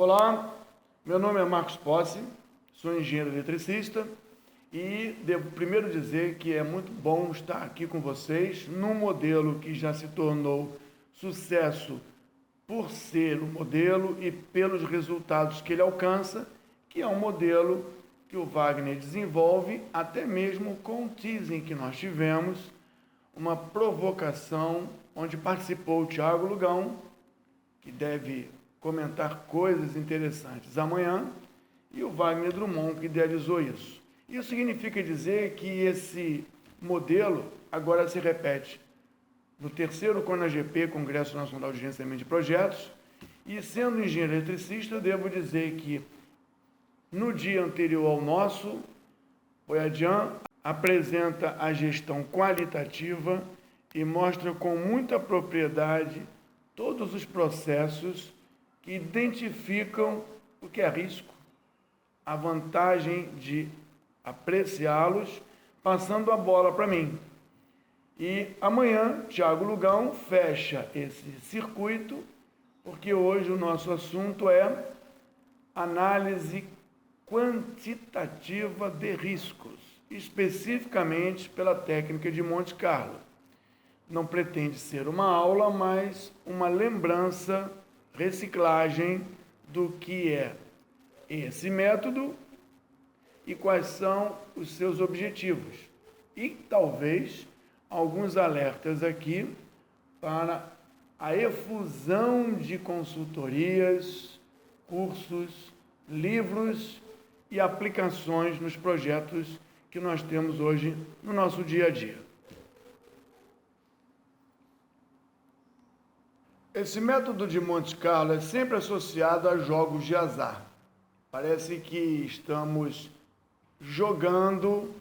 Olá, meu nome é Marcos Posse, sou engenheiro eletricista e devo primeiro dizer que é muito bom estar aqui com vocês num modelo que já se tornou sucesso por ser um modelo e pelos resultados que ele alcança, que é um modelo que o Wagner desenvolve, até mesmo com o teasing que nós tivemos, uma provocação onde participou o Thiago Lugão, que deve comentar coisas interessantes amanhã, e o Wagner Drummond, que idealizou isso. Isso significa dizer que esse modelo agora se repete no terceiro CONAGP, Congresso Nacional de Gerenciamento de Projetos, e sendo engenheiro eletricista, eu devo dizer que no dia anterior ao nosso, o Boiadian apresenta a gestão qualitativa e mostra com muita propriedade todos os processos que identificam o que é risco, a vantagem de apreciá-los, passando a bola para mim. E amanhã, Thiago Lugão fecha esse circuito, porque hoje o nosso assunto é análise quantitativa de riscos, especificamente pela técnica de Monte Carlo. Não pretende ser uma aula, mas uma lembrança, reciclagem do que é esse método e quais são os seus objetivos. E talvez alguns alertas aqui para a efusão de consultorias, cursos, livros e aplicações nos projetos que nós temos hoje no nosso dia a dia. Esse método de Monte Carlo é sempre associado a jogos de azar. Parece que estamos jogando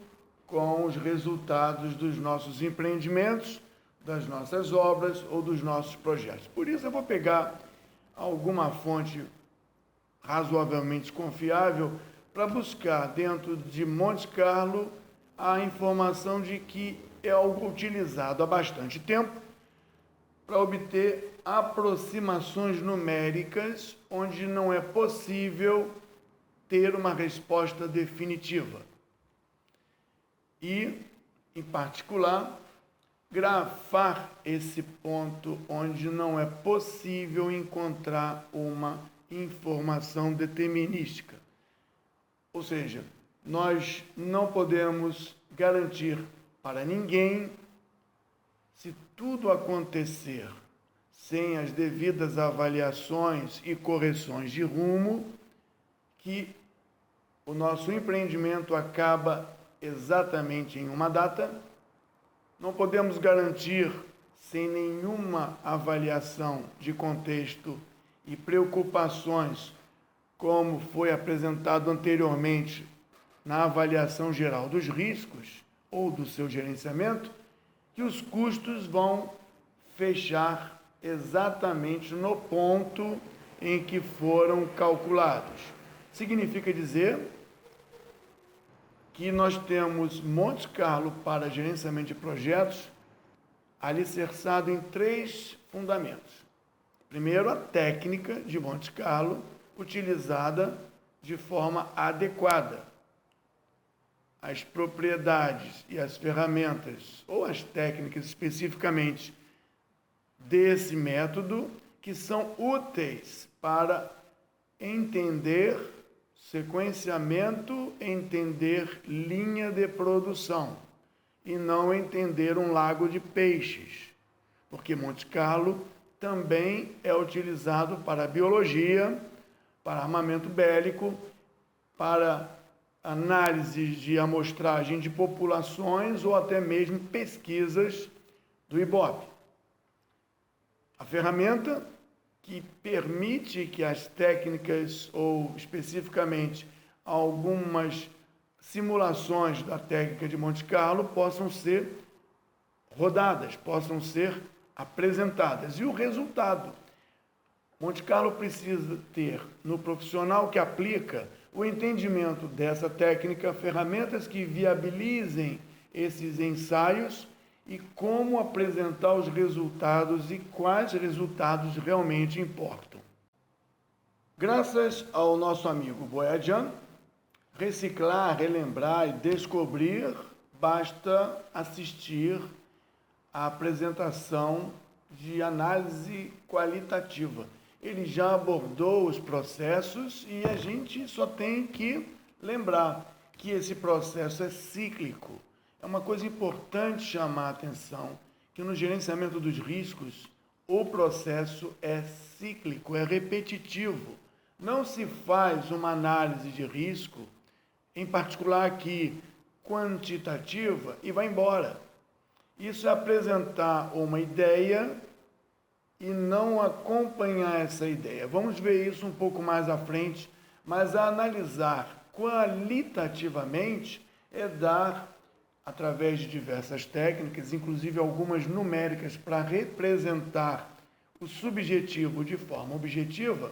com os resultados dos nossos empreendimentos, das nossas obras ou dos nossos projetos. Por isso eu vou pegar alguma fonte razoavelmente confiável para buscar dentro de Monte Carlo a informação de que é algo utilizado há bastante tempo para obter aproximações numéricas onde não é possível ter uma resposta definitiva. E, em particular, grafar esse ponto onde não é possível encontrar uma informação determinística. Ou seja, nós não podemos garantir para ninguém, se tudo acontecer sem as devidas avaliações e correções de rumo, que o nosso empreendimento acaba exatamente em uma data. Não podemos garantir, sem nenhuma avaliação de contexto e preocupações, como foi apresentado anteriormente na avaliação geral dos riscos ou do seu gerenciamento, que os custos vão fechar exatamente no ponto em que foram calculados. Significa dizer que nós temos Monte Carlo para gerenciamento de projetos alicerçado em 3 fundamentos. Primeiro, a técnica de Monte Carlo utilizada de forma adequada. As propriedades e as ferramentas, ou as técnicas especificamente desse método, que são úteis para entender sequenciamento, entender linha de produção e não entender um lago de peixes, porque Monte Carlo também é utilizado para biologia, para armamento bélico, para análises de amostragem de populações ou até mesmo pesquisas do IBOP. A ferramenta que permite que as técnicas, ou especificamente algumas simulações da técnica de Monte Carlo, possam ser rodadas, possam ser apresentadas. E o resultado? Monte Carlo precisa ter no profissional que aplica o entendimento dessa técnica, ferramentas que viabilizem esses ensaios e como apresentar os resultados e quais resultados realmente importam. Graças ao nosso amigo Boyajian, reciclar, relembrar e descobrir, basta assistir à apresentação de análise qualitativa. Ele já abordou os processos e a gente só tem que lembrar que esse processo é cíclico. É uma coisa importante chamar a atenção, que no gerenciamento dos riscos, o processo é cíclico, é repetitivo. Não se faz uma análise de risco, em particular aqui, quantitativa, e vai embora. Isso é apresentar uma ideia e não acompanhar essa ideia. Vamos ver isso um pouco mais à frente, mas analisar qualitativamente é dar, através de diversas técnicas, inclusive algumas numéricas, para representar o subjetivo de forma objetiva,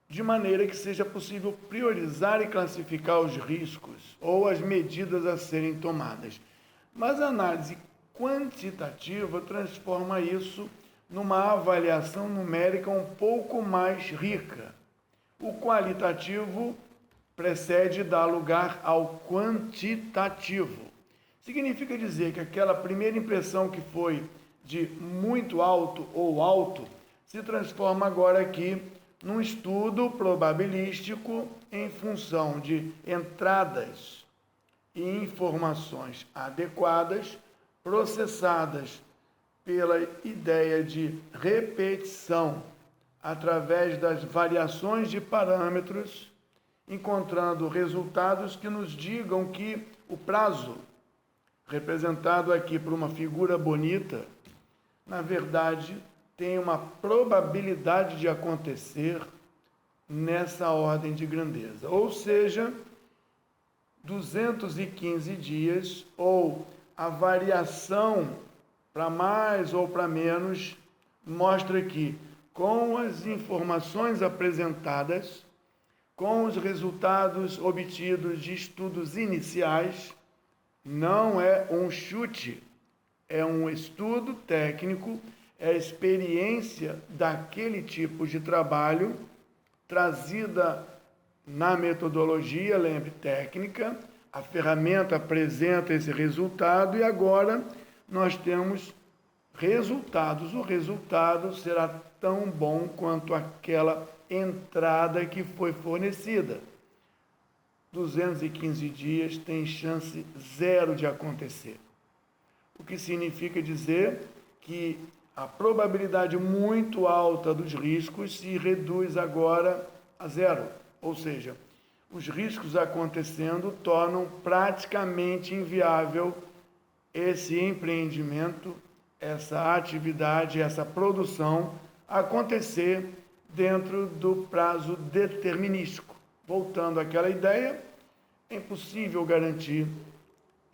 de maneira que seja possível priorizar e classificar os riscos ou as medidas a serem tomadas. Mas a análise quantitativa transforma isso numa avaliação numérica um pouco mais rica. O qualitativo precede e dá lugar ao quantitativo. Significa dizer que aquela primeira impressão que foi de muito alto ou alto se transforma agora aqui num estudo probabilístico em função de entradas e informações adequadas, processadas pela ideia de repetição através das variações de parâmetros, encontrando resultados que nos digam que o prazo, representado aqui por uma figura bonita, na verdade tem uma probabilidade de acontecer nessa ordem de grandeza. Ou seja, 215 dias, ou a variação para mais ou para menos, mostra que, com as informações apresentadas, com os resultados obtidos de estudos iniciais, não é um chute, é um estudo técnico, é a experiência daquele tipo de trabalho trazida na metodologia, lembre, técnica, a ferramenta apresenta esse resultado e agora nós temos resultados. O resultado será tão bom quanto aquela entrada que foi fornecida. 215 dias tem chance zero de acontecer. O que significa dizer que a probabilidade muito alta dos riscos se reduz agora a zero. Ou seja, os riscos acontecendo tornam praticamente inviável esse empreendimento, essa atividade, essa produção acontecer dentro do prazo determinístico. Voltando àquela ideia, é impossível garantir,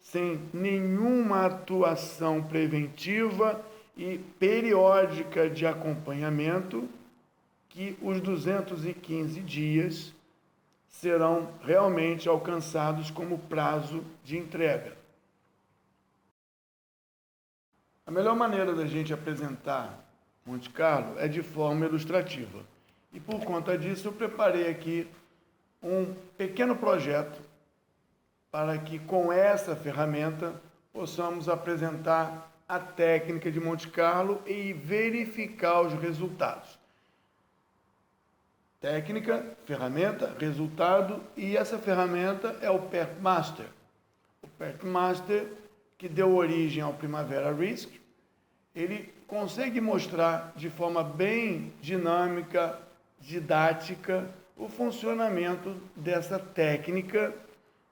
sem nenhuma atuação preventiva e periódica de acompanhamento, que os 215 dias serão realmente alcançados como prazo de entrega. A melhor maneira da gente apresentar Monte Carlo é de forma ilustrativa. E por conta disso eu preparei aqui um pequeno projeto para que com essa ferramenta possamos apresentar a técnica de Monte Carlo e verificar os resultados. Técnica, ferramenta, resultado, e essa ferramenta é o PERTmaster. O PERTmaster, que deu origem ao Primavera Risk, ele consegue mostrar de forma bem dinâmica, didática, o funcionamento dessa técnica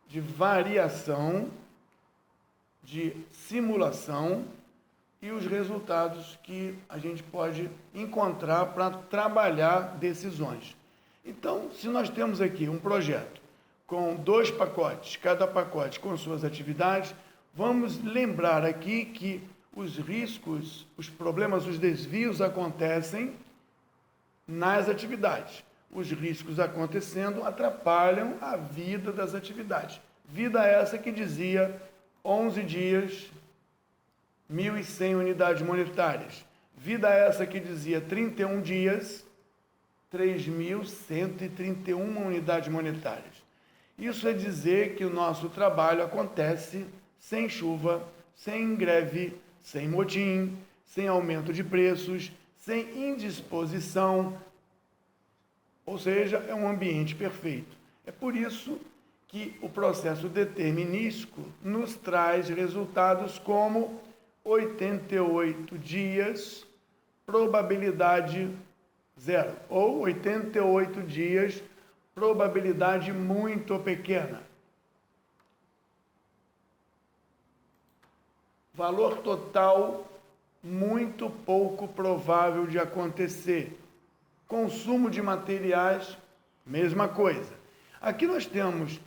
de variação, de simulação e os resultados que a gente pode encontrar para trabalhar decisões. Então, se nós temos aqui um projeto com 2 pacotes, cada pacote com suas atividades, vamos lembrar aqui que os riscos, os problemas, os desvios acontecem nas atividades. Os riscos acontecendo atrapalham a vida das atividades. Vida essa que dizia 11 dias, 1.100 unidades monetárias. Vida essa que dizia 31 dias, 3.131 unidades monetárias. Isso é dizer que o nosso trabalho acontece sem chuva, sem greve, sem motim, sem aumento de preços, sem indisposição, ou seja, é um ambiente perfeito. É por isso que o processo determinístico nos traz resultados como 88 dias, probabilidade zero, ou 88 dias, probabilidade muito pequena. Valor total muito pouco provável de acontecer. Consumo de materiais, mesma coisa. Aqui nós temos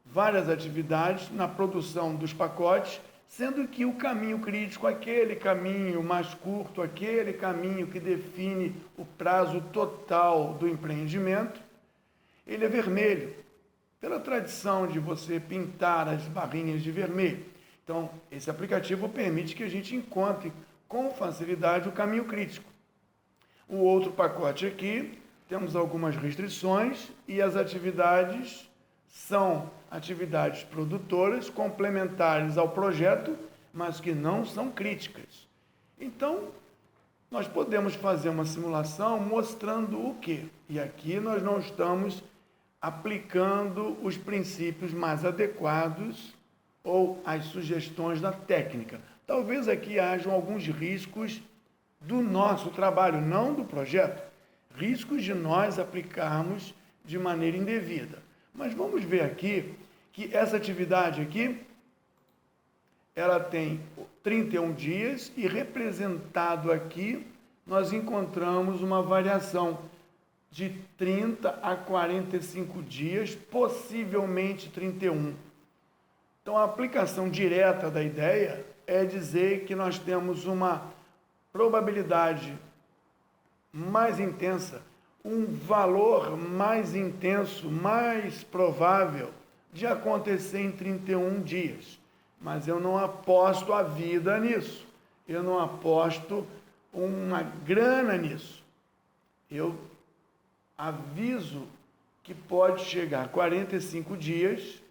várias atividades na produção dos pacotes, sendo que o caminho crítico, aquele caminho mais curto, aquele caminho que define o prazo total do empreendimento, ele é vermelho, pela tradição de você pintar as barrinhas de vermelho. Então, esse aplicativo permite que a gente encontre com facilidade o caminho crítico. O outro pacote aqui, temos algumas restrições e as atividades são atividades produtoras, complementares ao projeto, mas que não são críticas. Então, nós podemos fazer uma simulação mostrando o quê? E aqui nós não estamos aplicando os princípios mais adequados ou as sugestões da técnica. Talvez aqui hajam alguns riscos do nosso trabalho, não do projeto, riscos de nós aplicarmos de maneira indevida. Mas vamos ver aqui que essa atividade aqui, ela tem 31 dias e representado aqui, nós encontramos uma variação de 30 a 45 dias, possivelmente 31. Então, a aplicação direta da ideia é dizer que nós temos uma probabilidade mais intensa, um valor mais intenso, mais provável de acontecer em 31 dias. Mas eu não aposto a vida nisso. Eu não aposto uma grana nisso. Eu aviso que pode chegar a 45 dias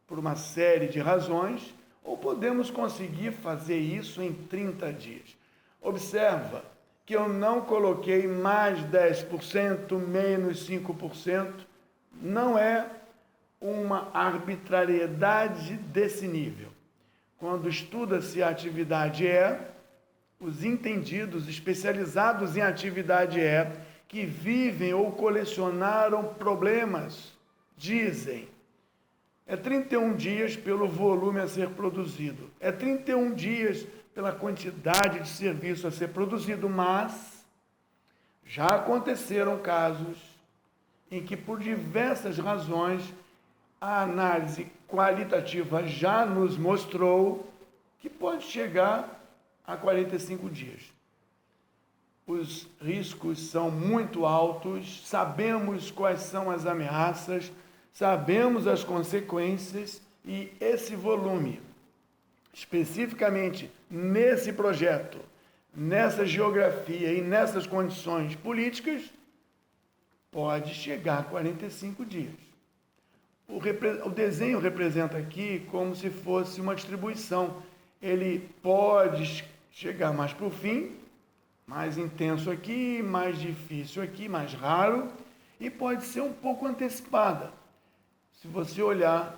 por uma série de razões, ou podemos conseguir fazer isso em 30 dias. Observa que eu não coloquei mais 10%, menos 5%, não é uma arbitrariedade desse nível. Quando estuda-se a atividade E, os entendidos, especializados em atividade E, que vivem ou colecionaram problemas, dizem: é 31 dias pelo volume a ser produzido, é 31 dias pela quantidade de serviço a ser produzido, mas já aconteceram casos em que, por diversas razões, a análise qualitativa já nos mostrou que pode chegar a 45 dias. Os riscos são muito altos, sabemos quais são as ameaças, sabemos as consequências e esse volume, especificamente nesse projeto, nessa geografia e nessas condições políticas, pode chegar a 45 dias. O desenho representa aqui como se fosse uma distribuição. Ele pode chegar mais para o fim, mais intenso aqui, mais difícil aqui, mais raro, e pode ser um pouco antecipada. Se você olhar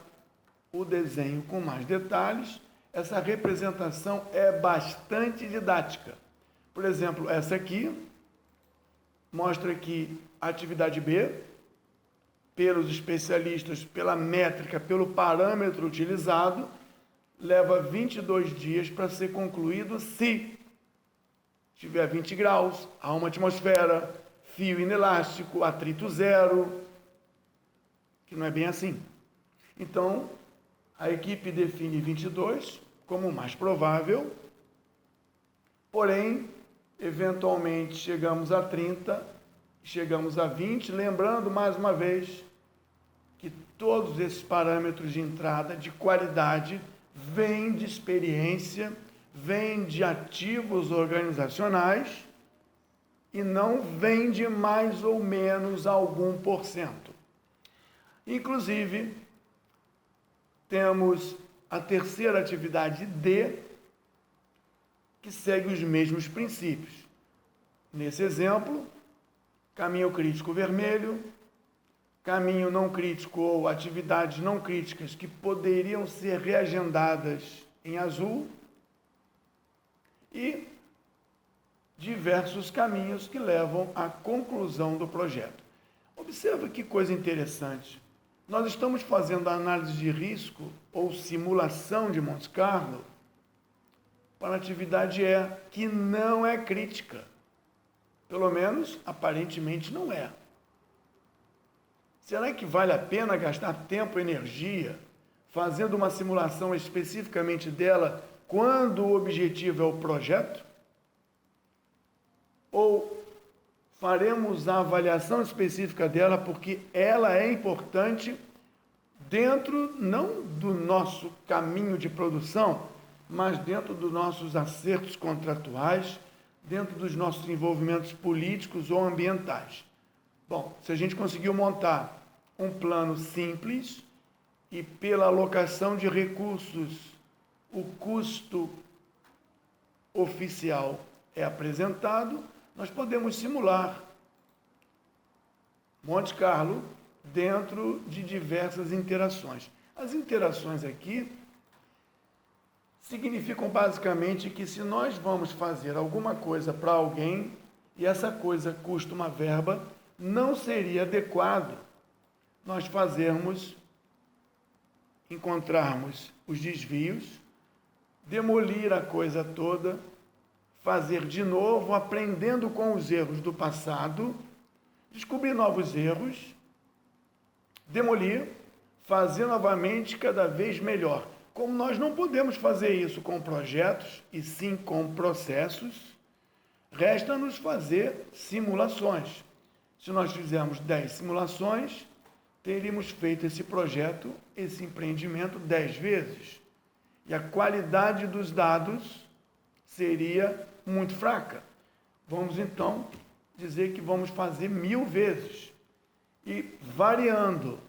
o desenho com mais detalhes, essa representação é bastante didática. Por exemplo, essa aqui mostra que a atividade B, pelos especialistas, pela métrica, pelo parâmetro utilizado, leva 22 dias para ser concluído se tiver 20 graus, há uma atmosfera, fio inelástico, atrito zero, que não é bem assim. Então, a equipe define 22 como o mais provável, porém, eventualmente chegamos a 30, chegamos a 20, lembrando mais uma vez que todos esses parâmetros de entrada de qualidade vêm de experiência, vêm de ativos organizacionais e não vende mais ou menos algum %. Inclusive, temos a terceira atividade D, que segue os mesmos princípios. Nesse exemplo, caminho crítico vermelho, caminho não crítico ou atividades não críticas que poderiam ser reagendadas em azul e diversos caminhos que levam à conclusão do projeto. Observa que coisa interessante. Nós estamos fazendo a análise de risco ou simulação de Monte Carlo para a atividade E, que não é crítica. Pelo menos, aparentemente, não é. Será que vale a pena gastar tempo e energia fazendo uma simulação especificamente dela quando o objetivo é o projeto? Ou faremos a avaliação específica dela porque ela é importante dentro, não do nosso caminho de produção, mas dentro dos nossos acertos contratuais, dentro dos nossos envolvimentos políticos ou ambientais. Bom, se a gente conseguiu montar um plano simples e pela alocação de recursos, o custo oficial é apresentado, nós podemos simular Monte Carlo dentro de diversas interações. As interações aqui significam basicamente que se nós vamos fazer alguma coisa para alguém e essa coisa custa uma verba, não seria adequado nós encontrarmos os desvios, demolir a coisa toda, fazer de novo, aprendendo com os erros do passado, descobrir novos erros, demolir, fazer novamente cada vez melhor. Como nós não podemos fazer isso com projetos, e sim com processos, resta-nos fazer simulações. Se nós fizermos 10 simulações, teríamos feito esse projeto, esse empreendimento 10 vezes. E a qualidade dos dados seria muito fraca. Vamos, então, dizer que vamos fazer 1000 vezes. E variando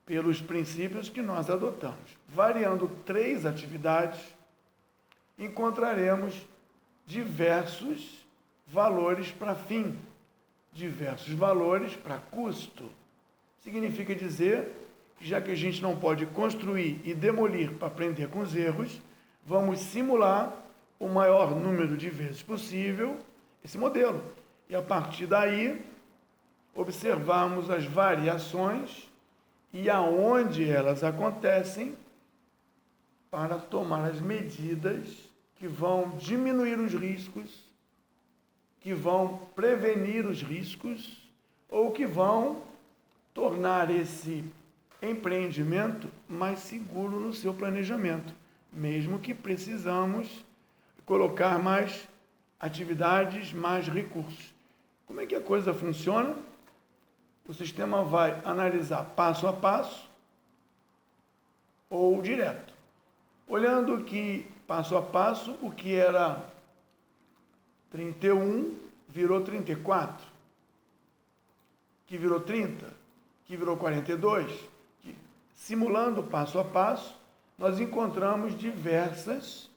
pelos princípios que nós adotamos. Variando 3 atividades, encontraremos diversos valores para fim, diversos valores para custo. Significa dizer que, já que a gente não pode construir e demolir para aprender com os erros, vamos simular o maior número de vezes possível esse modelo. E, a partir daí, observarmos as variações e aonde elas acontecem para tomar as medidas que vão diminuir os riscos, que vão prevenir os riscos ou que vão tornar esse empreendimento mais seguro no seu planejamento, mesmo que precisamos colocar mais atividades, mais recursos. Como é que a coisa funciona? O sistema vai analisar passo a passo ou direto. Olhando que, passo a passo, o que era 31 virou 34, que virou 30, que virou 42. Simulando passo a passo, nós encontramos diversas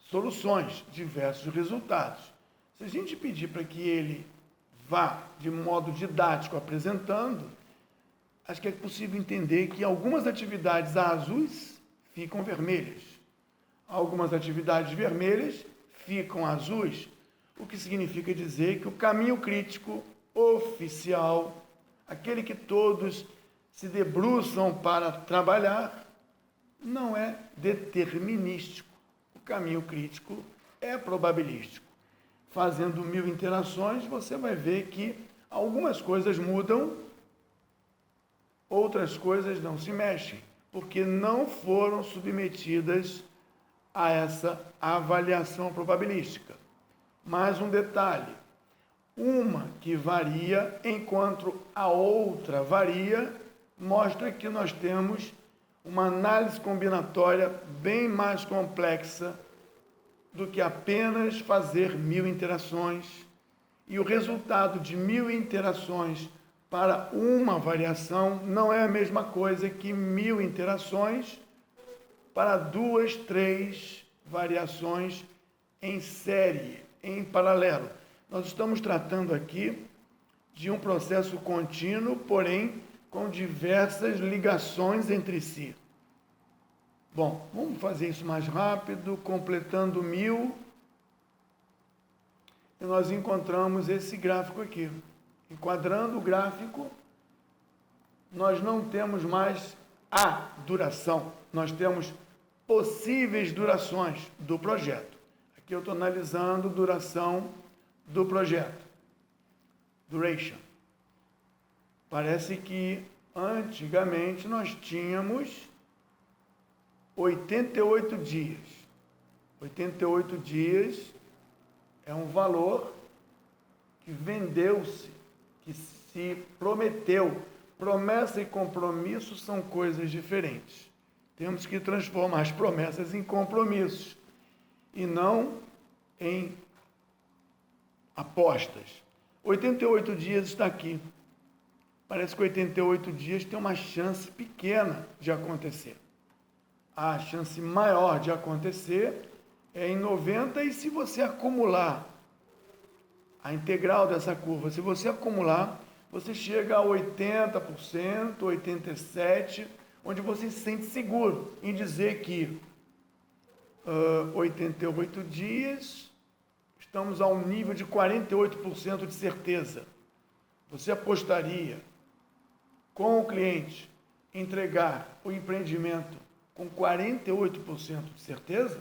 soluções, diversos resultados. Se a gente pedir para que ele vá de modo didático apresentando, acho que é possível entender que algumas atividades azuis ficam vermelhas, algumas atividades vermelhas ficam azuis, o que significa dizer que o caminho crítico oficial, aquele que todos se debruçam para trabalhar, não é determinístico. O caminho crítico é probabilístico. Fazendo 1000 interações, você vai ver que algumas coisas mudam, outras coisas não se mexem, porque não foram submetidas a essa avaliação probabilística. Mais um detalhe, uma que varia enquanto a outra varia, mostra que nós temos uma análise combinatória bem mais complexa do que apenas fazer 1000 interações. E o resultado de 1000 interações para uma variação não é a mesma coisa que 1000 interações para 2, 3 variações em série, em paralelo. Nós estamos tratando aqui de um processo contínuo, porém com diversas ligações entre si. Bom, vamos fazer isso mais rápido, completando 1000, e nós encontramos esse gráfico aqui. Enquadrando o gráfico, nós não temos mais a duração, nós temos possíveis durações do projeto. Aqui eu estou analisando duração do projeto. Duration. Parece que antigamente nós tínhamos 88 dias. 88 dias é um valor que vendeu-se, que se prometeu. Promessa e compromisso são coisas diferentes. Temos que transformar as promessas em compromissos e não em apostas. 88 dias está aqui. Parece que 88 dias tem uma chance pequena de acontecer. A chance maior de acontecer é em 90, e se você acumular a integral dessa curva, se você acumular, você chega a 80%, 87%, onde você se sente seguro em dizer que 88 dias, estamos a um nível de 48% de certeza. Você apostaria com o cliente entregar o empreendimento com 48% de certeza?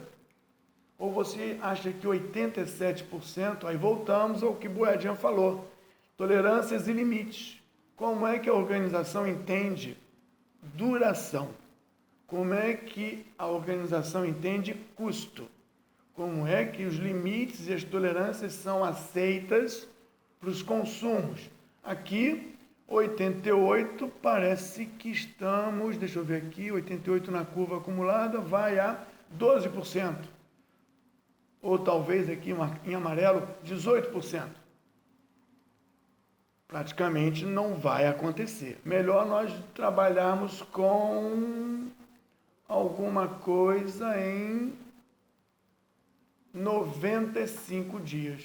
Ou você acha que 87%, aí voltamos ao que Boiadinha falou, tolerâncias e limites. Como é que a organização entende duração? Como é que a organização entende custo? Como é que os limites e as tolerâncias são aceitas para os consumos? Aqui, 88, parece que estamos, deixa eu ver aqui, 88 na curva acumulada, vai a 12%. Ou talvez aqui em amarelo, 18%. Praticamente não vai acontecer. Melhor nós trabalharmos com alguma coisa em 95 dias.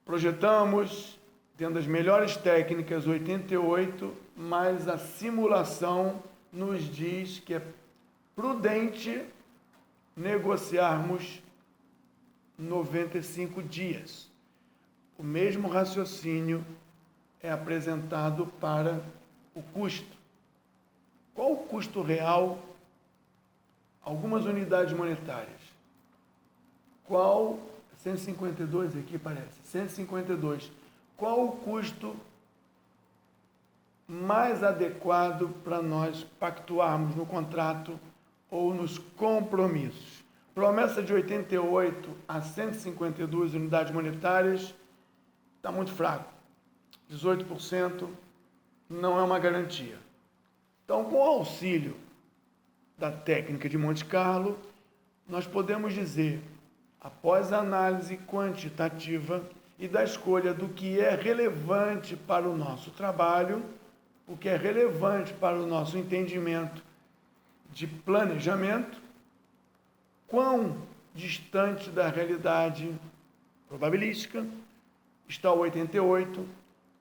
Projetamos, tendo as melhores técnicas, 88, mas a simulação nos diz que é prudente negociarmos 95 dias. O mesmo raciocínio é apresentado para o custo. Qual o custo real? Algumas unidades monetárias. Qual, 152 aqui parece, 152. Qual o custo mais adequado para nós pactuarmos no contrato ou nos compromissos? Promessa de 88 a 152 unidades monetárias está muito fraco. 18% não é uma garantia. Então, com o auxílio da técnica de Monte Carlo, nós podemos dizer, após a análise quantitativa e da escolha do que é relevante para o nosso trabalho, o que é relevante para o nosso entendimento de planejamento, quão distante da realidade probabilística está o 88,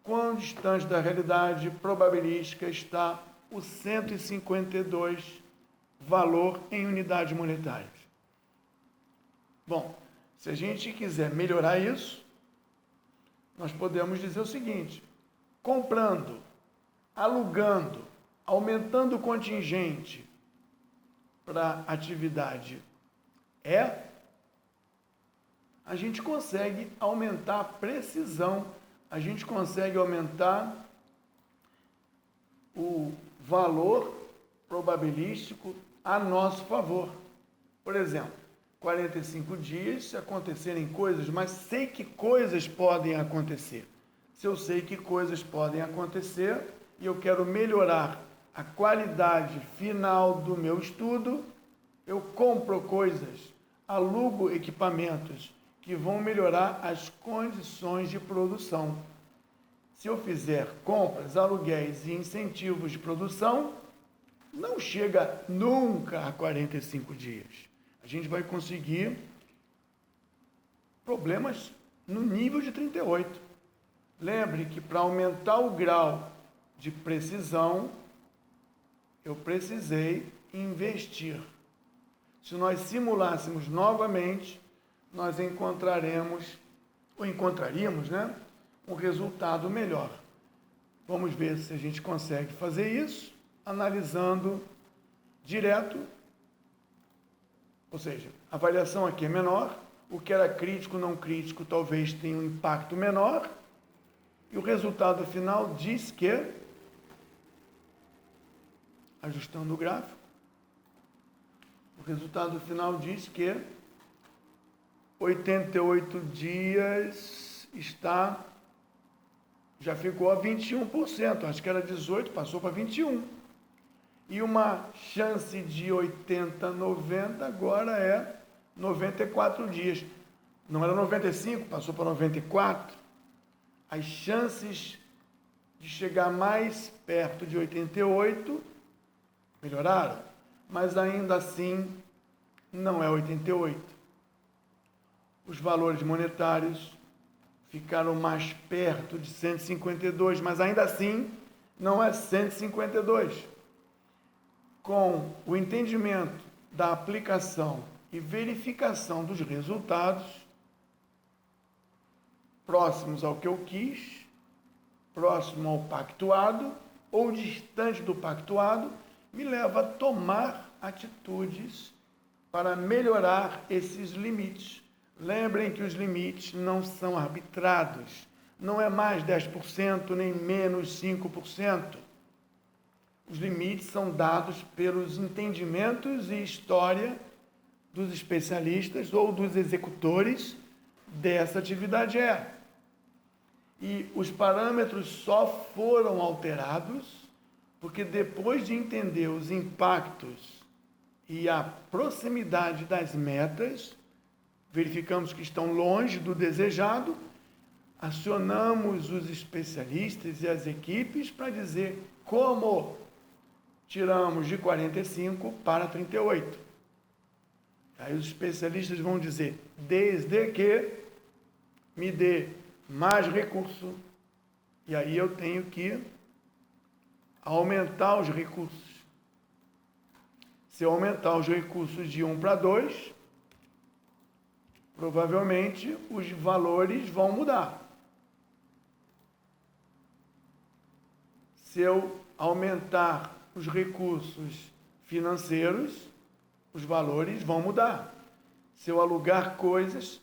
quão distante da realidade probabilística está o 152, valor em unidades monetárias. Bom, se a gente quiser melhorar isso, nós podemos dizer o seguinte: comprando, alugando, aumentando o contingente para atividade a gente consegue aumentar a precisão, a gente consegue aumentar o valor probabilístico a nosso favor. Por exemplo, 45 dias, se acontecerem coisas, mas sei que coisas podem acontecer. Se eu sei que coisas podem acontecer e eu quero melhorar a qualidade final do meu estudo, eu compro coisas, alugo equipamentos que vão melhorar as condições de produção. Se eu fizer compras, aluguéis e incentivos de produção, não chega nunca a 45 dias. A gente vai conseguir problemas no nível de 38. Lembre que para aumentar o grau de precisão, eu precisei investir. Se nós simulássemos novamente, nós encontraríamos, né, um resultado melhor. Vamos ver se a gente consegue fazer isso, analisando direto, ou seja, a avaliação aqui é menor, o que era crítico, não crítico, talvez tenha um impacto menor, e o resultado final diz que, ajustando o gráfico, o resultado final diz que 88 dias já ficou a 21%, acho que era 18%, passou para 21%. E uma chance de 80, 90, agora é 94 dias. Não era 95, passou para 94. As chances de chegar mais perto de 88 melhoraram, mas ainda assim não é 88. Os valores monetários ficaram mais perto de 152, mas ainda assim não é 152. Com o entendimento da aplicação e verificação dos resultados próximos ao que eu quis, próximo ao pactuado ou distante do pactuado, me leva a tomar atitudes para melhorar esses limites. Lembrem que os limites não são arbitrados, não é mais 10%, nem menos 5%. Os limites são dados pelos entendimentos e história dos especialistas ou dos executores dessa atividade. E os parâmetros só foram alterados porque depois de entender os impactos e a proximidade das metas, verificamos que estão longe do desejado, acionamos os especialistas e as equipes para dizer como tiramos de 45 para 38. Aí os especialistas vão dizer, desde que me dê mais recurso, e aí eu tenho que aumentar os recursos. Se eu aumentar os recursos de 1 para 2, provavelmente os valores vão mudar. Se eu aumentar os recursos financeiros, os valores vão mudar. Se eu alugar coisas,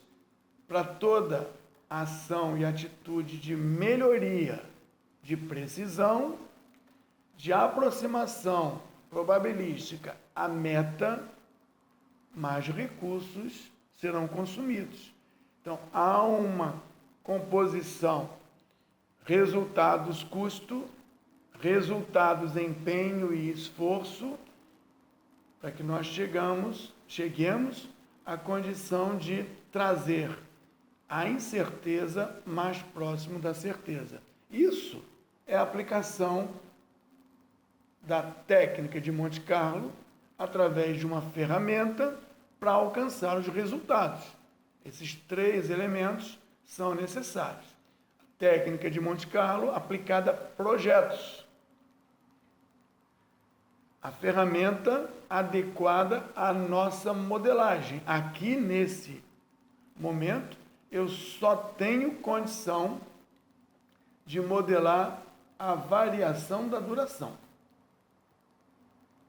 para toda ação e atitude de melhoria, de precisão, de aproximação probabilística à meta, mais recursos serão consumidos. Então, há uma composição resultados-custo, resultados, empenho e esforço, para que nós cheguemos à condição de trazer a incerteza mais próximo da certeza. Isso é a aplicação da técnica de Monte Carlo através de uma ferramenta para alcançar os resultados. Esses 3 elementos são necessários. Técnica de Monte Carlo aplicada a projetos. A ferramenta adequada à nossa modelagem. Aqui, nesse momento, eu só tenho condição de modelar a variação da duração.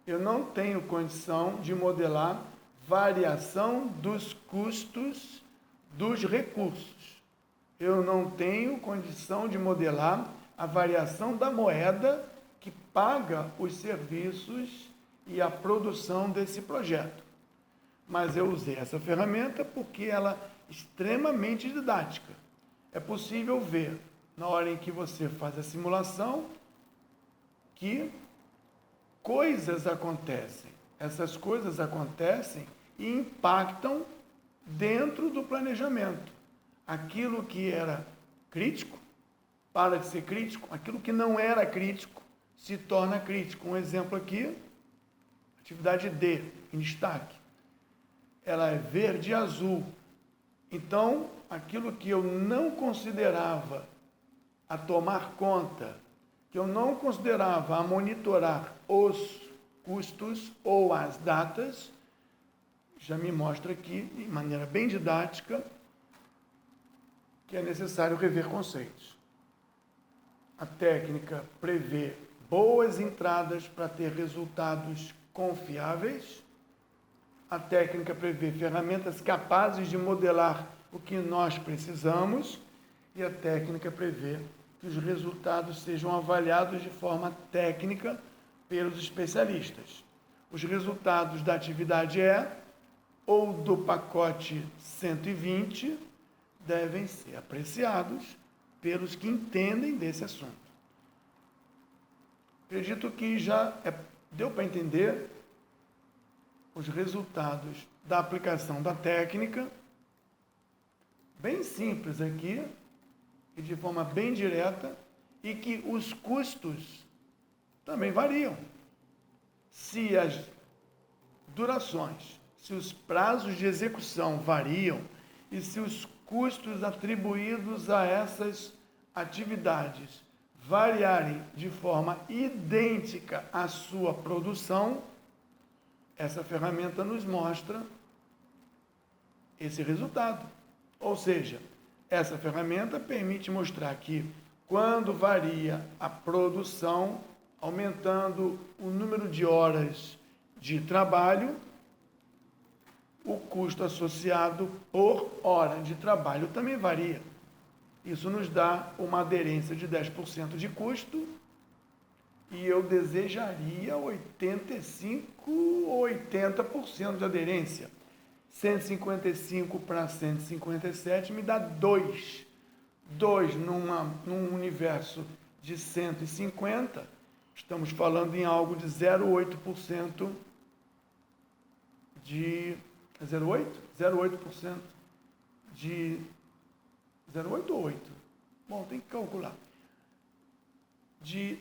Eu não tenho condição de modelar variação dos custos dos recursos. Eu não tenho condição de modelar a variação da moeda que paga os serviços e a produção desse projeto. Mas eu usei essa ferramenta porque ela é extremamente didática. É possível ver, na hora em que você faz a simulação, que coisas acontecem. essas coisas acontecem e impactam dentro do planejamento. Aquilo que era crítico para de ser crítico, aquilo que não era crítico se torna crítico. Um exemplo aqui, atividade D, em destaque. Ela é verde e azul. Então, aquilo que eu não considerava a tomar conta, que eu não considerava a monitorar os custos ou as datas, já me mostra aqui, de maneira bem didática, que é necessário rever conceitos. A técnica prevê boas entradas para ter resultados confiáveis. A técnica prevê ferramentas capazes de modelar o que nós precisamos. E a técnica prevê que os resultados sejam avaliados de forma técnica pelos especialistas. Os resultados da atividade E ou do pacote 120 devem ser apreciados pelos que entendem desse assunto. Acredito que já deu para entender os resultados da aplicação da técnica, bem simples aqui, e de forma bem direta, e que os custos também variam. Se as durações, se os prazos de execução variam, e se os custos atribuídos a essas atividades variarem de forma idêntica à sua produção, essa ferramenta nos mostra esse resultado. Ou seja, essa ferramenta permite mostrar que quando varia a produção, aumentando o número de horas de trabalho, o custo associado por hora de trabalho também varia. Isso nos dá uma aderência de 10% de custo e eu desejaria 85% ou 80% de aderência. 155 para 157 me dá 2. 2 num universo de 150, estamos falando em algo de 0,8% de 0,8? 0,8% de 0,8 ou 8? Bom, tem que calcular. De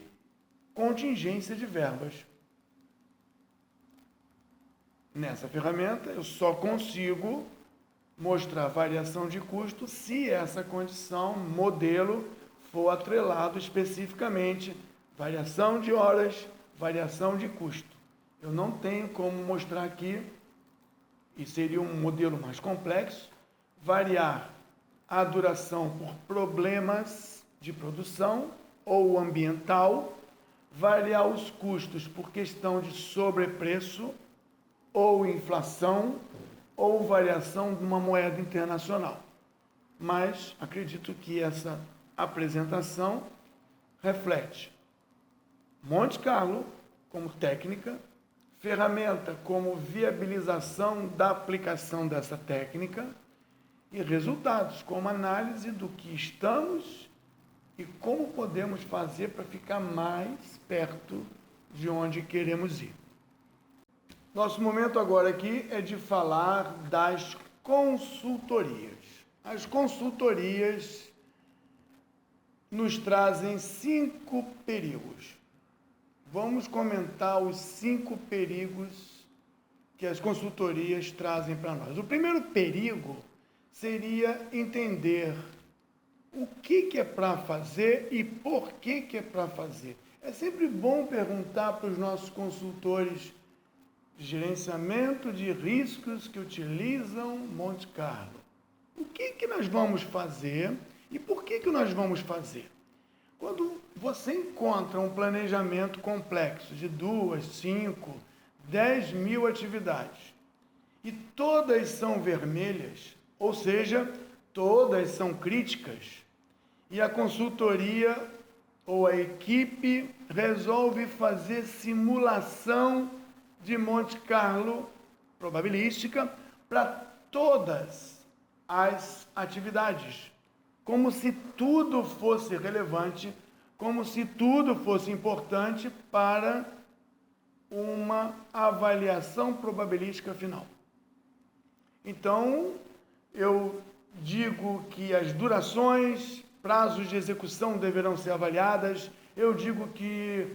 contingência de verbas. Nessa ferramenta, eu só consigo mostrar variação de custo se essa condição, modelo, for atrelado especificamente variação de horas, variação de custo. Eu não tenho como mostrar aqui, e seria um modelo mais complexo, variar a duração por problemas de produção ou ambiental, variar os custos por questão de sobrepreço ou inflação ou variação de uma moeda internacional. Mas acredito que essa apresentação reflete Monte Carlo como técnica, ferramenta como viabilização da aplicação dessa técnica e resultados como análise do que estamos e como podemos fazer para ficar mais perto de onde queremos ir. Nosso momento agora aqui é de falar das consultorias. As consultorias nos trazem 5 perigos. Vamos comentar os 5 perigos que as consultorias trazem para nós. O primeiro perigo seria entender o que é para fazer e por que é para fazer. É sempre bom perguntar para os nossos consultores de gerenciamento de riscos que utilizam Monte Carlo. O que nós vamos fazer e por que nós vamos fazer? Quando você encontra um planejamento complexo de 2, 5, 10 mil atividades e todas são vermelhas, ou seja, todas são críticas, e a consultoria ou a equipe resolve fazer simulação de Monte Carlo probabilística para todas as atividades, como se tudo fosse relevante, como se tudo fosse importante para uma avaliação probabilística final. Então, eu digo que as durações, prazos de execução deverão ser avaliadas. Eu digo que,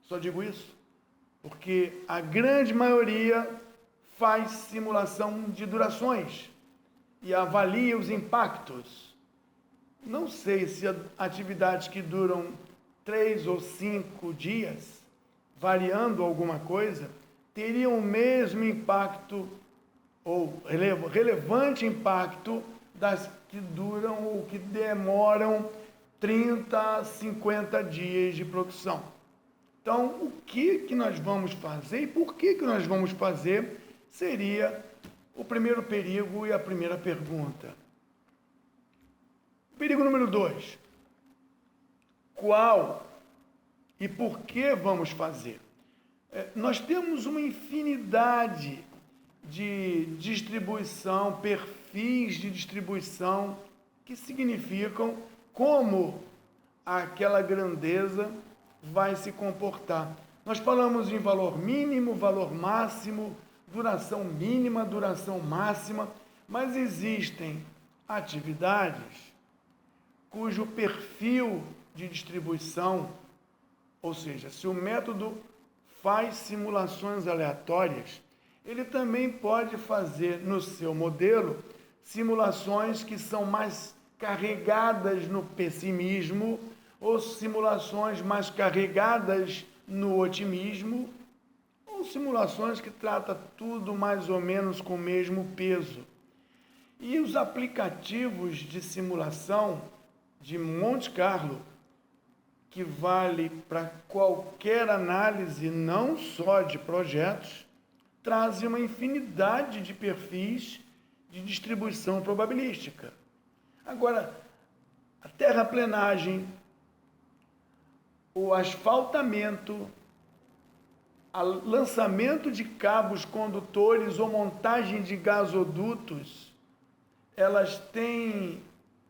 só digo isso, porque a grande maioria faz simulação de durações e avalia os impactos. Não sei se atividades que duram 3 ou 5 dias, variando alguma coisa, teriam o mesmo impacto ou relevante impacto das que duram ou que demoram 30 a 50 dias de produção. Então, o que nós vamos fazer e por que nós vamos fazer seria o primeiro perigo e a primeira pergunta. Perigo número 2. Qual e por que vamos fazer? Nós temos uma infinidade de distribuição, perfis de distribuição, que significam como aquela grandeza vai se comportar. Nós falamos em valor mínimo, valor máximo, duração mínima, duração máxima, mas existem atividades cujo perfil de distribuição, ou seja, se o método faz simulações aleatórias, ele também pode fazer no seu modelo simulações que são mais carregadas no pessimismo ou simulações mais carregadas no otimismo ou simulações que tratam tudo mais ou menos com o mesmo peso. E os aplicativos de simulação de Monte Carlo, que vale para qualquer análise, não só de projetos, trazem uma infinidade de perfis de distribuição probabilística. Agora, a terraplenagem, o asfaltamento, o lançamento de cabos condutores ou montagem de gasodutos, elas têm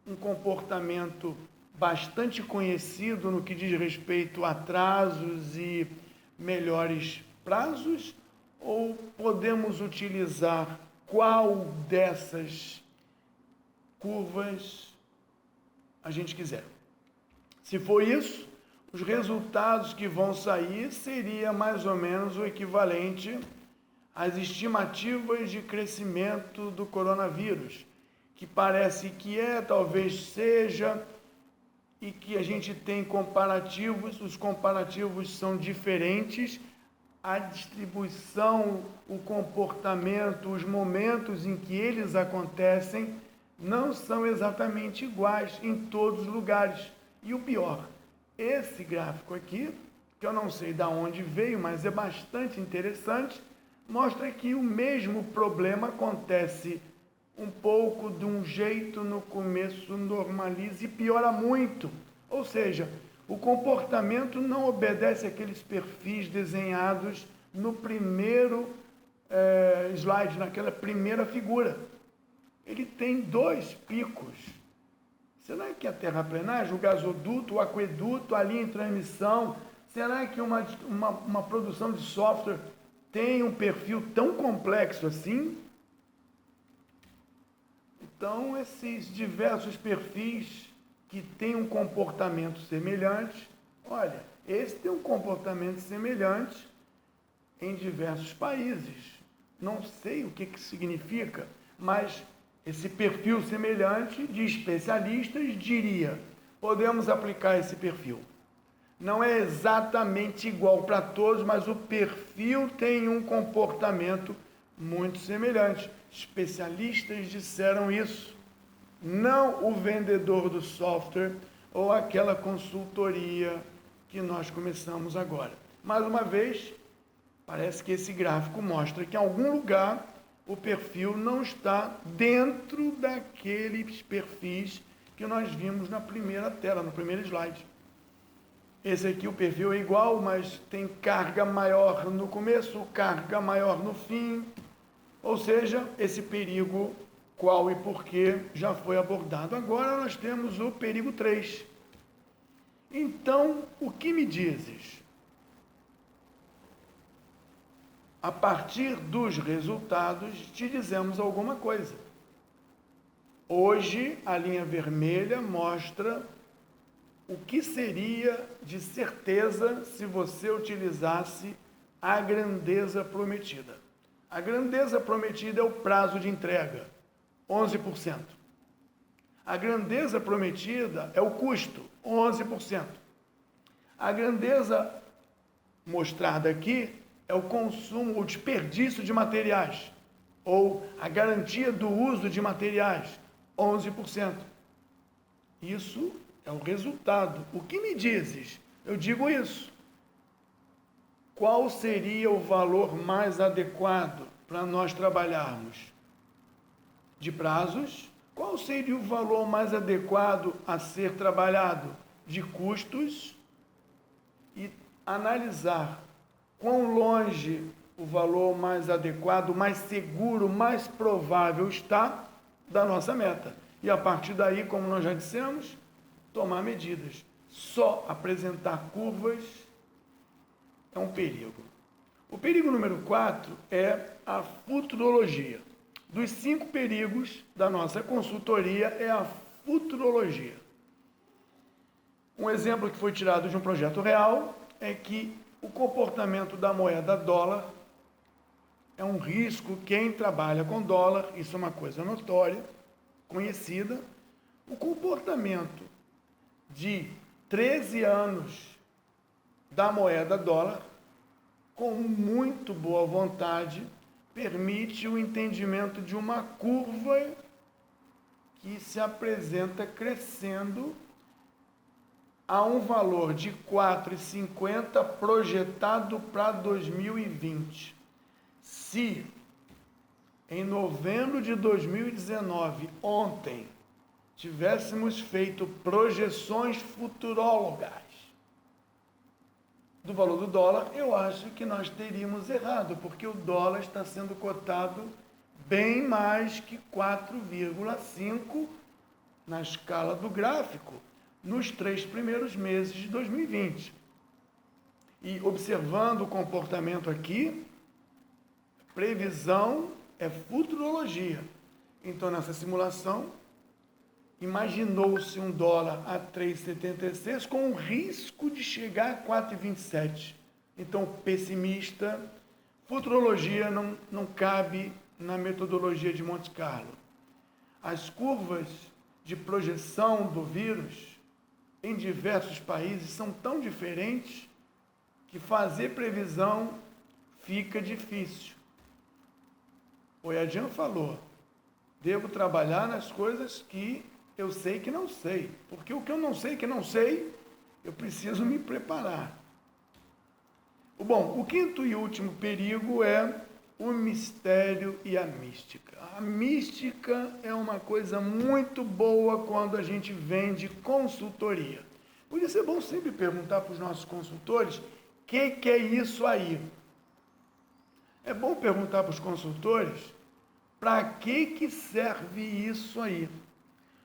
um comportamento bastante conhecido no que diz respeito a atrasos e melhores prazos, ou podemos utilizar qual dessas curvas a gente quiser? Se for isso, os resultados que vão sair seria mais ou menos o equivalente às estimativas de crescimento do coronavírus, que parece que talvez seja, e que a gente tem comparativos, os comparativos são diferentes, a distribuição, o comportamento, os momentos em que eles acontecem não são exatamente iguais em todos os lugares. E o pior, esse gráfico aqui, que eu não sei de onde veio, mas é bastante interessante, mostra que o mesmo problema acontece um pouco de um jeito no começo, normaliza e piora muito. Ou seja, o comportamento não obedece àqueles perfis desenhados no primeiro slide, naquela primeira figura. Ele tem 2 picos. Será que a terraplenagem, o gasoduto, o aqueduto, a linha de transmissão, será que uma produção de software tem um perfil tão complexo assim? Então, esses diversos perfis que têm um comportamento semelhante, olha, esse tem um comportamento semelhante em diversos países. Não sei o que significa, mas esse perfil semelhante de especialistas diria, podemos aplicar esse perfil. Não é exatamente igual para todos, mas o perfil tem um comportamento muito semelhante. Especialistas disseram isso, não o vendedor do software ou aquela consultoria que nós começamos agora. Mais uma vez, parece que esse gráfico mostra que em algum lugar o perfil não está dentro daqueles perfis que nós vimos na primeira tela, no primeiro slide. Esse aqui o perfil é igual, mas tem carga maior no começo, carga maior no fim. Ou seja, esse perigo, qual e por que, já foi abordado. Agora nós temos o perigo 3. Então, o que me dizes? a partir dos resultados, te dizemos alguma coisa. Hoje, a linha vermelha mostra o que seria de certeza se você utilizasse a grandeza prometida. A grandeza prometida é o prazo de entrega, 11%. A grandeza prometida é o custo, 11%. A grandeza mostrada aqui é o consumo, o desperdício de materiais, ou a garantia do uso de materiais, 11%. Isso é o resultado. O que me dizes? Eu digo isso. Qual seria o valor mais adequado para nós trabalharmos? De prazos? Qual seria o valor mais adequado a ser trabalhado? De custos? E analisar quão longe o valor mais adequado, mais seguro, mais provável está da nossa meta. E a partir daí, como nós já dissemos, tomar medidas. Só apresentar curvas é um perigo. O perigo número 4 é a futurologia. Dos 5 perigos da nossa consultoria é a futurologia. Um exemplo que foi tirado de um projeto real é que o comportamento da moeda dólar é um risco. Quem trabalha com dólar, isso é uma coisa notória, conhecida. O comportamento de 13 anos da moeda dólar, com muito boa vontade, permite o entendimento de uma curva que se apresenta crescendo a um valor de 4,50 projetado para 2020. Se em novembro de 2019, ontem, tivéssemos feito projeções futurólogas do valor do dólar, eu acho que nós teríamos errado, porque o dólar está sendo cotado bem mais que 4,5 na escala do gráfico, nos 3 primeiros meses de 2020. E observando o comportamento aqui, previsão é futurologia. Então, nessa simulação, imaginou-se um dólar a 3,76 com o risco de chegar a 4,27. Então, pessimista, futurologia não cabe na metodologia de Monte Carlo. As curvas de projeção do vírus em diversos países são tão diferentes que fazer previsão fica difícil. O Yadian falou, devo trabalhar nas coisas que eu sei que não sei, porque o que eu não sei que não sei, eu preciso me preparar. Bom, o quinto e último perigo é o mistério e a mística. A mística é uma coisa muito boa quando a gente vende consultoria. Por isso é bom sempre perguntar para os nossos consultores, o que é isso aí? É bom perguntar para os consultores, para que serve isso aí?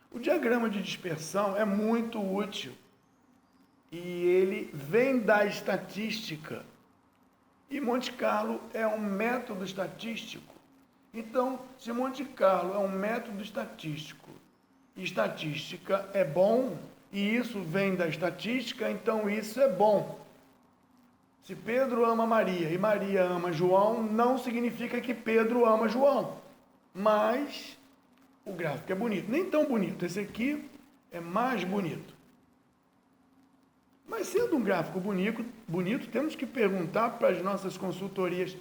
O diagrama de dispersão é muito útil e ele vem da estatística. E Monte Carlo é um método estatístico. Então, se Monte Carlo é um método estatístico, e estatística é bom, e isso vem da estatística, então isso é bom. Se Pedro ama Maria e Maria ama João, não significa que Pedro ama João. Mas o gráfico é bonito. Nem tão bonito. Esse aqui é mais bonito. Mas sendo um gráfico bonito, temos que perguntar para as nossas consultorias o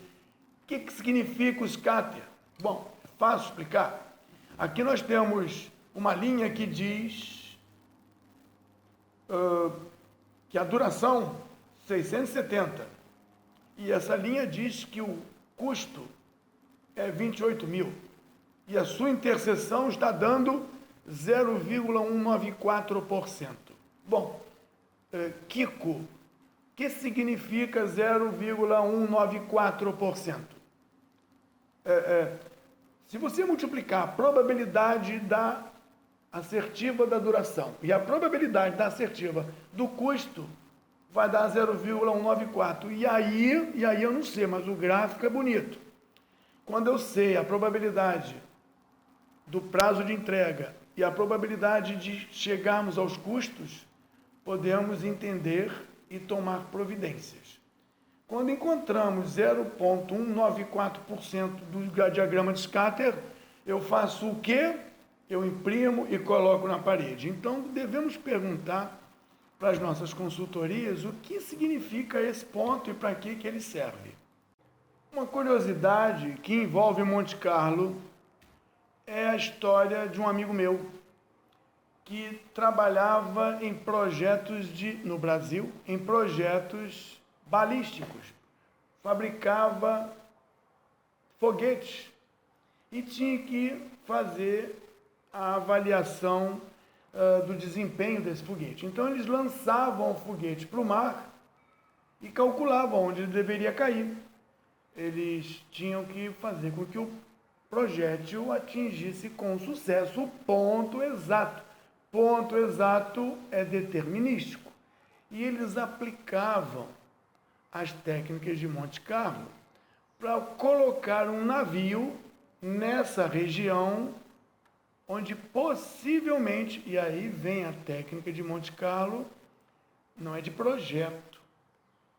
que significa o scatter. Bom, é fácil explicar. Aqui nós temos uma linha que diz que a duração 670. E essa linha diz que o custo é 28 mil. E a sua interseção está dando 0,194%. Bom, Kiko, o que significa 0,194%? Se você multiplicar a probabilidade da assertiva da duração e a probabilidade da assertiva do custo, vai dar 0,194. E aí eu não sei, mas o gráfico é bonito. Quando eu sei a probabilidade do prazo de entrega e a probabilidade de chegarmos aos custos, podemos entender e tomar providências. Quando encontramos 0,194% do diagrama de scatter, eu faço o quê? Eu imprimo e coloco na parede. Então, devemos perguntar para as nossas consultorias o que significa esse ponto e para que ele serve. Uma curiosidade que envolve Monte Carlo é a história de um amigo meu que trabalhava em projetos no Brasil, em projetos balísticos. Fabricava foguetes e tinha que fazer a avaliação do desempenho desse foguete. Então, eles lançavam o foguete para o mar e calculavam onde ele deveria cair. Eles tinham que fazer com que o projétil atingisse com sucesso o ponto exato. Ponto exato é determinístico. E eles aplicavam as técnicas de Monte Carlo para colocar um navio nessa região onde possivelmente, e aí vem a técnica de Monte Carlo, não é de projeto,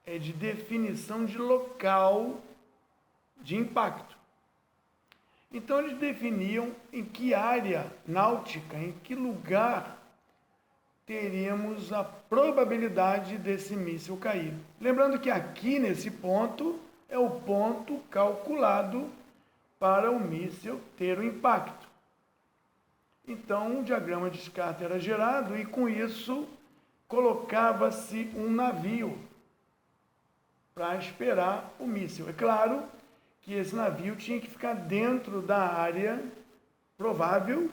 é de definição de local de impacto. Então, eles definiam em que área náutica, em que lugar teríamos a probabilidade desse míssil cair. Lembrando que aqui, nesse ponto, é o ponto calculado para o míssil ter o impacto. Então, um diagrama de scatter era gerado e, com isso, colocava-se um navio para esperar o míssil. É claro que esse navio tinha que ficar dentro da área provável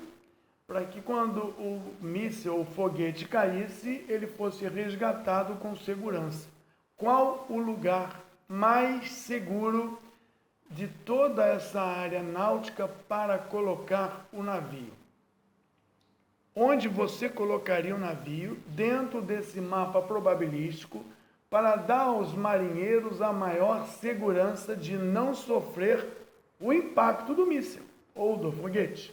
para que, quando o míssil ou foguete caísse, ele fosse resgatado com segurança. Qual o lugar mais seguro de toda essa área náutica para colocar o navio? Onde você colocaria o navio dentro desse mapa probabilístico para dar aos marinheiros a maior segurança de não sofrer o impacto do míssil ou do foguete?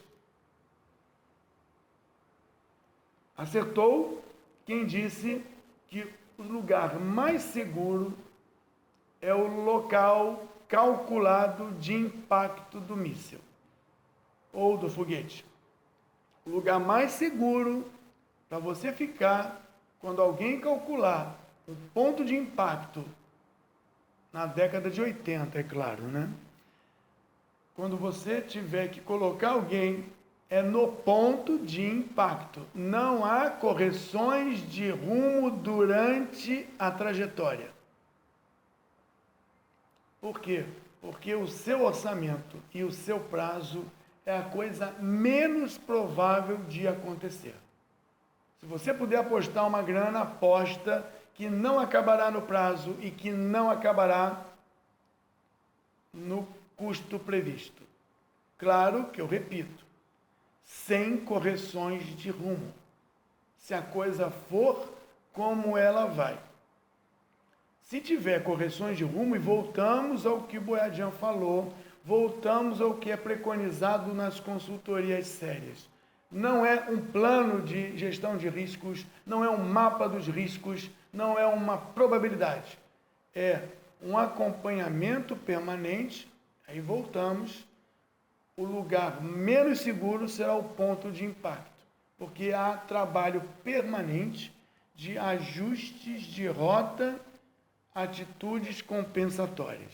Acertou quem disse que o lugar mais seguro é o local calculado de impacto do míssil ou do foguete. O lugar mais seguro para você ficar quando alguém calcular o ponto de impacto, na década de 80, é claro, né? Quando você tiver que colocar alguém, é no ponto de impacto. Não há correções de rumo durante a trajetória. Por quê? Porque o seu orçamento e o seu prazo é a coisa menos provável de acontecer. Se você puder apostar uma grana, aposta que não acabará no prazo e que não acabará no custo previsto. Claro que eu repito, sem correções de rumo. Se a coisa for como ela vai. Se tiver correções de rumo, e voltamos ao que o Boiadian falou, voltamos ao que é preconizado nas consultorias sérias. Não é um plano de gestão de riscos, não é um mapa dos riscos, não é uma probabilidade. É um acompanhamento permanente, aí voltamos, o lugar menos seguro será o ponto de impacto, porque há trabalho permanente de ajustes de rota, atitudes compensatórias.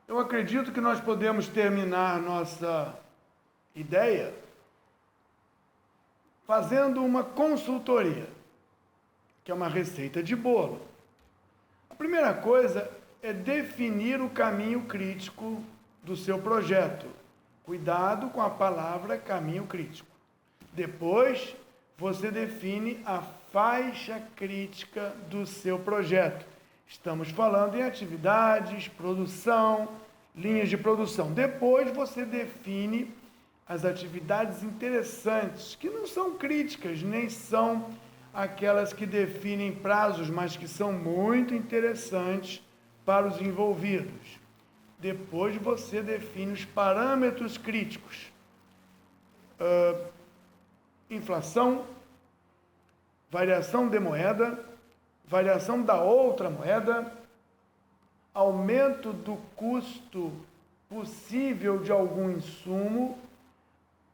Eu acredito que nós podemos terminar nossa ideia fazendo uma consultoria, que é uma receita de bolo. A primeira coisa é definir o caminho crítico do seu projeto. Cuidado com a palavra caminho crítico. Depois, você define a faixa crítica do seu projeto. Estamos falando em atividades, produção, linhas de produção. Depois você define as atividades interessantes, que não são críticas, nem são aquelas que definem prazos, mas que são muito interessantes para os envolvidos. Depois você define os parâmetros críticos. Inflação, variação de moeda, variação da outra moeda, aumento do custo possível de algum insumo,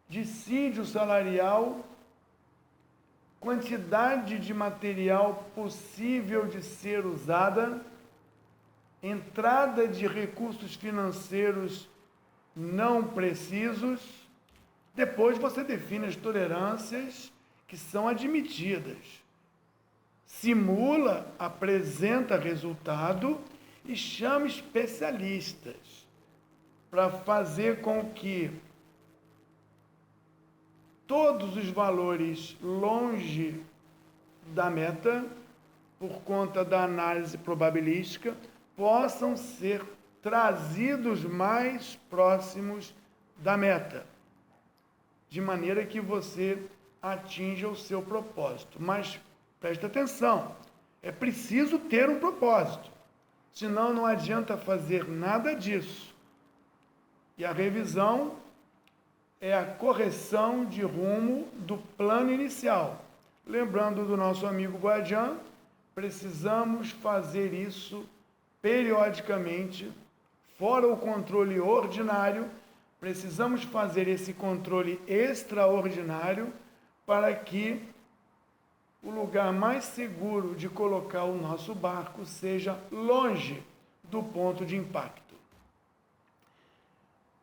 dissídio salarial, quantidade de material possível de ser usada, entrada de recursos financeiros não precisos. Depois você define as tolerâncias que são admitidas. Simula, apresenta resultado e chama especialistas para fazer com que todos os valores longe da meta, por conta da análise probabilística, possam ser trazidos mais próximos da meta, de maneira que você atinja o seu propósito. Mas preste atenção, é preciso ter um propósito, senão não adianta fazer nada disso. E a revisão é a correção de rumo do plano inicial. Lembrando do nosso amigo Guadian, precisamos fazer isso periodicamente, fora o controle ordinário, precisamos fazer esse controle extraordinário para que o lugar mais seguro de colocar o nosso barco seja longe do ponto de impacto.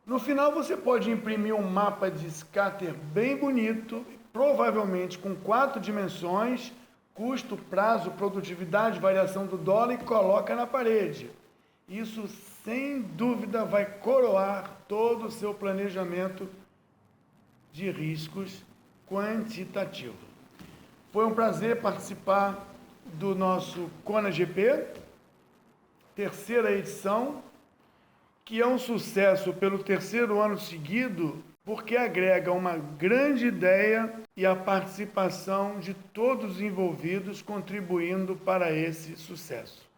No final, você pode imprimir um mapa de scatter bem bonito, provavelmente com 4 dimensões, custo, prazo, produtividade, variação do dólar, e coloca na parede. Isso, sem dúvida, vai coroar todo o seu planejamento de riscos quantitativo. Foi um prazer participar do nosso Kona GP, terceira edição, que é um sucesso pelo terceiro ano seguido, porque agrega uma grande ideia e a participação de todos os envolvidos contribuindo para esse sucesso.